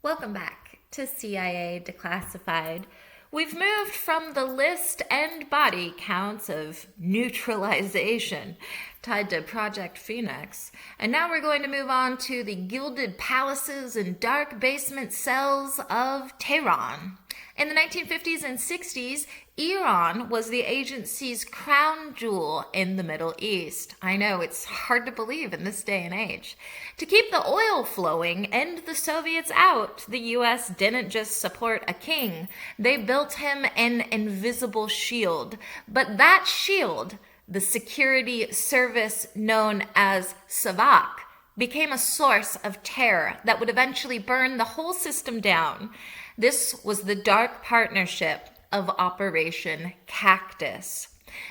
Welcome back to CIA Declassified. We've moved from the list and body counts of neutralization tied to Project Phoenix, and now we're going to move on to the gilded palaces and dark basement cells of Tehran. In the 1950s and 60s, Iran was the agency's crown jewel in the Middle East. I know, it's hard to believe in this day and age. To keep the oil flowing and the Soviets out, the US didn't just support a king. They built him an invisible shield. But that shield, the security service known as SAVAK, became a source of terror that would eventually burn the whole system down. This was the dark partnership of Operation CACTUS.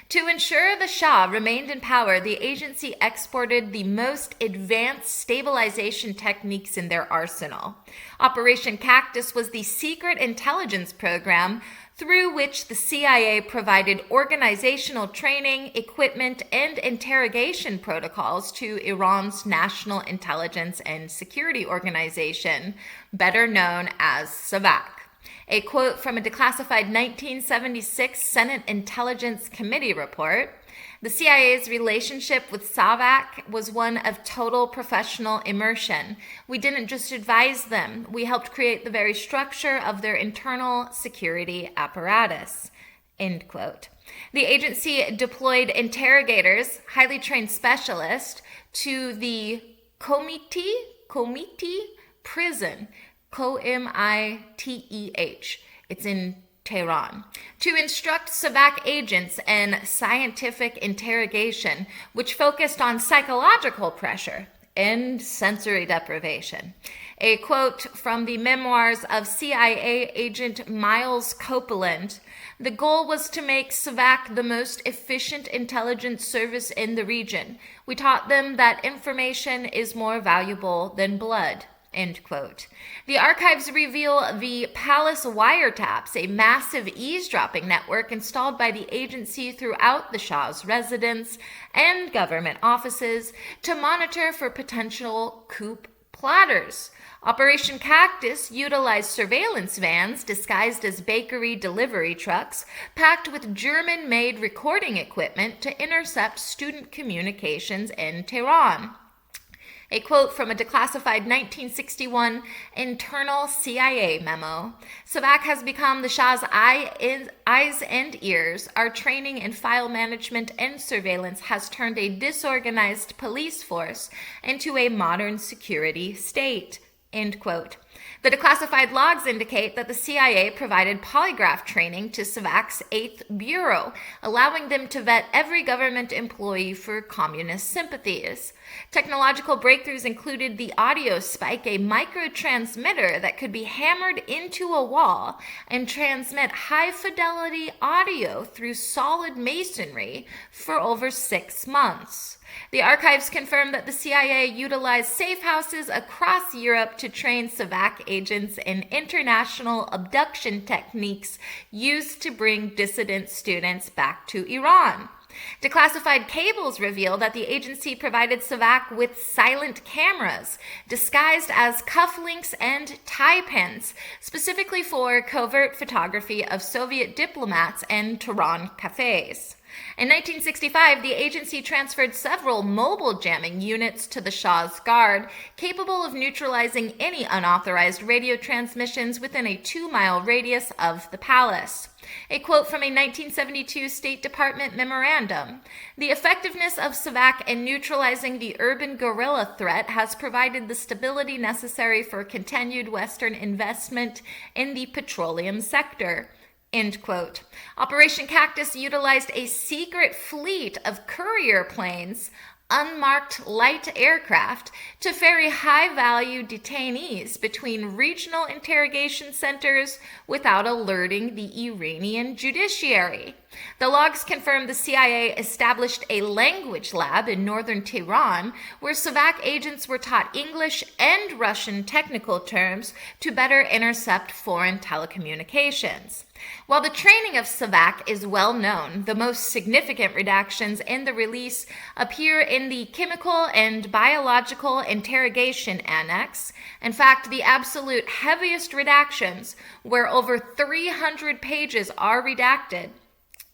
To ensure the Shah remained in power, the agency exported the most advanced stabilization techniques in their arsenal. Operation CACTUS was the secret intelligence program through which the CIA provided organizational training, equipment, and interrogation protocols to Iran's National Intelligence and Security Organization, better known as SAVAK. A quote from a declassified 1976 Senate Intelligence Committee report: the CIA's relationship with SAVAK was one of total professional immersion. We didn't just advise them, we helped create the very structure of their internal security apparatus. End quote. The agency deployed interrogators, highly trained specialists, to the Komiti prison, Komiteh. It's in Tehran, to instruct SAVAK agents in scientific interrogation, which focused on psychological pressure and sensory deprivation. A quote from the memoirs of CIA agent Miles Copeland: the goal was to make SAVAK the most efficient intelligence service in the region. We taught them that information is more valuable than blood. End quote. The archives reveal the Palace Wiretaps, a massive eavesdropping network installed by the agency throughout the Shah's residence and government offices to monitor for potential coup plotters. Operation CACTUS utilized surveillance vans disguised as bakery delivery trucks, packed with German-made recording equipment to intercept student communications in Tehran. A quote from a declassified 1961 internal CIA memo: SAVAK has become the Shah's eyes and ears. Our training in file management and surveillance has turned a disorganized police force into a modern security state. End quote. The declassified logs indicate that the CIA provided polygraph training to SAVAK's 8th Bureau, allowing them to vet every government employee for communist sympathies. Technological breakthroughs included the audio spike, a microtransmitter that could be hammered into a wall and transmit high-fidelity audio through solid masonry for over 6 months. The archives confirm that the CIA utilized safe houses across Europe to train SAVAK agents in international abduction techniques used to bring dissident students back to Iran. Declassified cables reveal that the agency provided SAVAK with silent cameras disguised as cufflinks and tie pins, specifically for covert photography of Soviet diplomats and Tehran cafes. In 1965, the agency transferred several mobile jamming units to the Shah's Guard, capable of neutralizing any unauthorized radio transmissions within a 2-mile radius of the palace. A quote from a 1972 State Department memorandum: the effectiveness of SAVAK in neutralizing the urban guerrilla threat has provided the stability necessary for continued Western investment in the petroleum sector. End quote. Operation CACTUS utilized a secret fleet of courier planes, unmarked light aircraft, to ferry high-value detainees between regional interrogation centers without alerting the Iranian judiciary. The logs confirm the CIA established a language lab in northern Tehran where SAVAK agents were taught English and Russian technical terms to better intercept foreign telecommunications. While the training of SAVAK is well known, the most significant redactions in the release appear in the Chemical and Biological Interrogation Annex. In fact, the absolute heaviest redactions, where over 300 pages are redacted,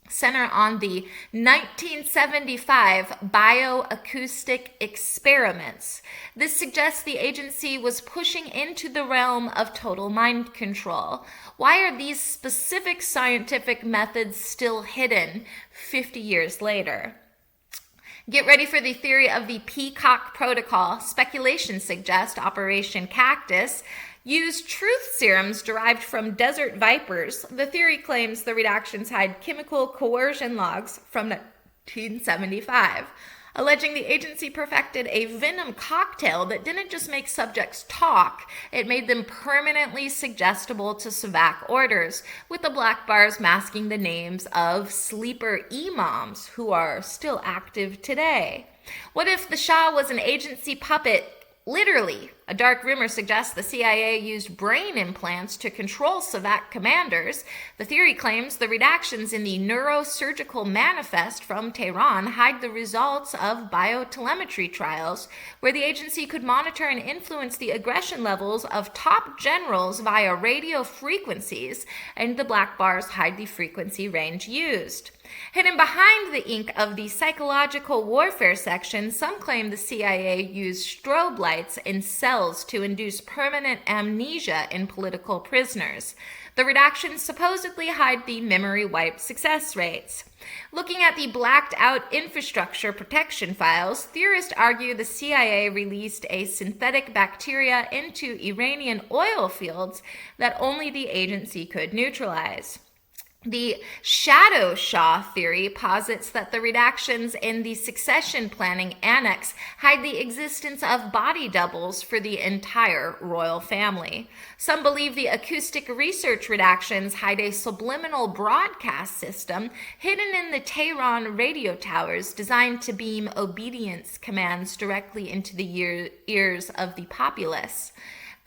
center on the 1975 bioacoustic experiments. This suggests the agency was pushing into the realm of total mind control. Why are these specific scientific methods still hidden 50 years later? Get ready for the theory of the Peacock Protocol. Speculation suggests Operation Cactus used truth serums derived from desert vipers. The theory claims the redactions hide chemical coercion logs from 1975, alleging the agency perfected a venom cocktail that didn't just make subjects talk, it made them permanently suggestible to SAVAK orders, with the black bars masking the names of sleeper imams who are still active today. What if the Shah was an agency puppet? Literally, a dark rumor suggests the CIA used brain implants to control SAVAK commanders. The theory claims the redactions in the neurosurgical manifest from Tehran hide the results of biotelemetry trials, where the agency could monitor and influence the aggression levels of top generals via radio frequencies, and the black bars hide the frequency range used. Hidden behind the ink of the psychological warfare section, some claim the CIA used strobe lights in cells to induce permanent amnesia in political prisoners. The redactions supposedly hide the memory wipe success rates. Looking at the blacked out infrastructure protection files, theorists argue the CIA released a synthetic bacteria into Iranian oil fields that only the agency could neutralize. The shadow Shah theory posits that the redactions in the succession planning annex hide the existence of body doubles for the entire royal family. Some believe the acoustic research redactions hide a subliminal broadcast system hidden in the Tehran radio towers designed to beam obedience commands directly into the ears of the populace.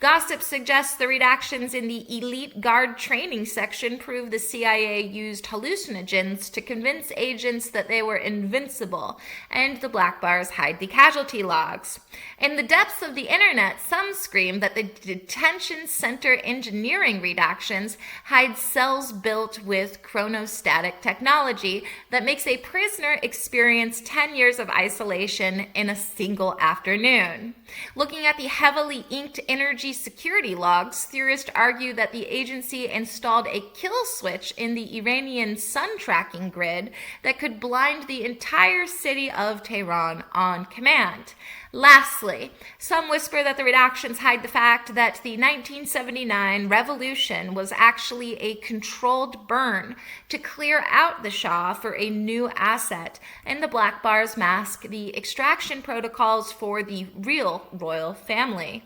Gossip suggests the redactions in the elite guard training section prove the CIA used hallucinogens to convince agents that they were invincible, and the black bars hide the casualty logs. In the depths of the internet, some scream that the detention center engineering redactions hide cells built with chronostatic technology that makes a prisoner experience 10 years of isolation in a single afternoon. Looking at the heavily inked energy security logs, theorists argue that the agency installed a kill switch in the Iranian sun tracking grid that could blind the entire city of Tehran on command. Lastly, some whisper that the redactions hide the fact that the 1979 revolution was actually a controlled burn to clear out the Shah for a new asset, and the black bars mask the extraction protocols for the real royal family.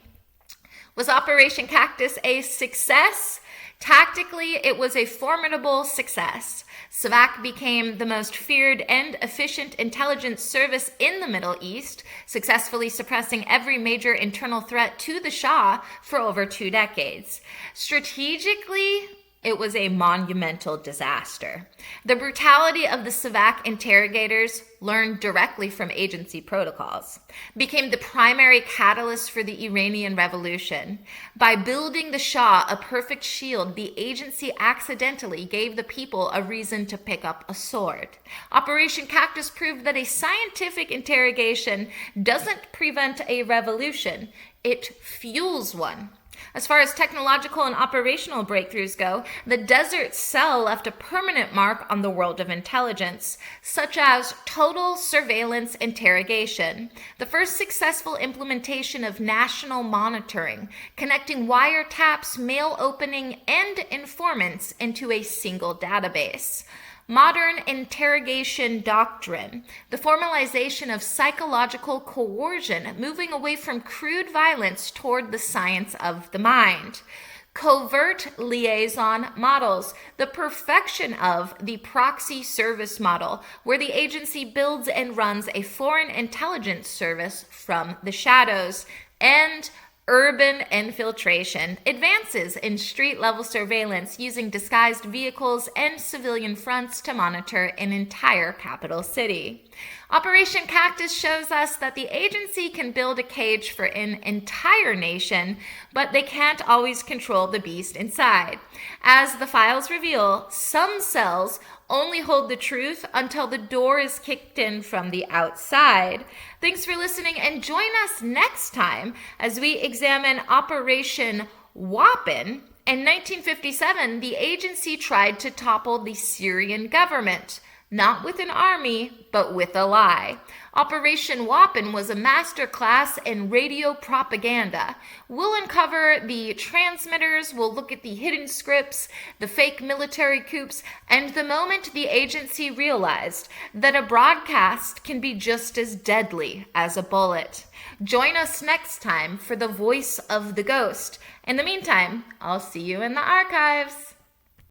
Was Operation Cactus a success? Tactically, it was a formidable success. SAVAK became the most feared and efficient intelligence service in the Middle East, successfully suppressing every major internal threat to the Shah for over 2 decades. Strategically, it was a monumental disaster. The brutality of the SAVAK interrogators, learned directly from agency protocols, became the primary catalyst for the Iranian Revolution. By building the Shah a perfect shield, the agency accidentally gave the people a reason to pick up a sword. Operation Cactus proved that a scientific interrogation doesn't prevent a revolution, it fuels one. As far as technological and operational breakthroughs go, the Desert Cell left a permanent mark on the world of intelligence, such as total surveillance interrogation, the first successful implementation of national monitoring, connecting wiretaps, mail opening, and informants into a single database. Modern interrogation doctrine, the formalization of psychological coercion, moving away from crude violence toward the science of the mind. Covert liaison models, the perfection of the proxy service model, where the agency builds and runs a foreign intelligence service from the shadows. And urban infiltration, advances in street-level surveillance using disguised vehicles and civilian fronts to monitor an entire capital city. Operation Cactus shows us that the agency can build a cage for an entire nation, but they can't always control the beast inside. As the files reveal, some cells only hold the truth until the door is kicked in from the outside. Thanks for listening, and join us next time as we examine Operation Wapen. In 1957, the agency tried to topple the Syrian government, not with an army, but with a lie. Operation Wapen was a masterclass in radio propaganda. We'll uncover the transmitters, we'll look at the hidden scripts, the fake military coups, and the moment the agency realized that a broadcast can be just as deadly as a bullet. Join us next time for the voice of the ghost. In the meantime, I'll see you in the archives.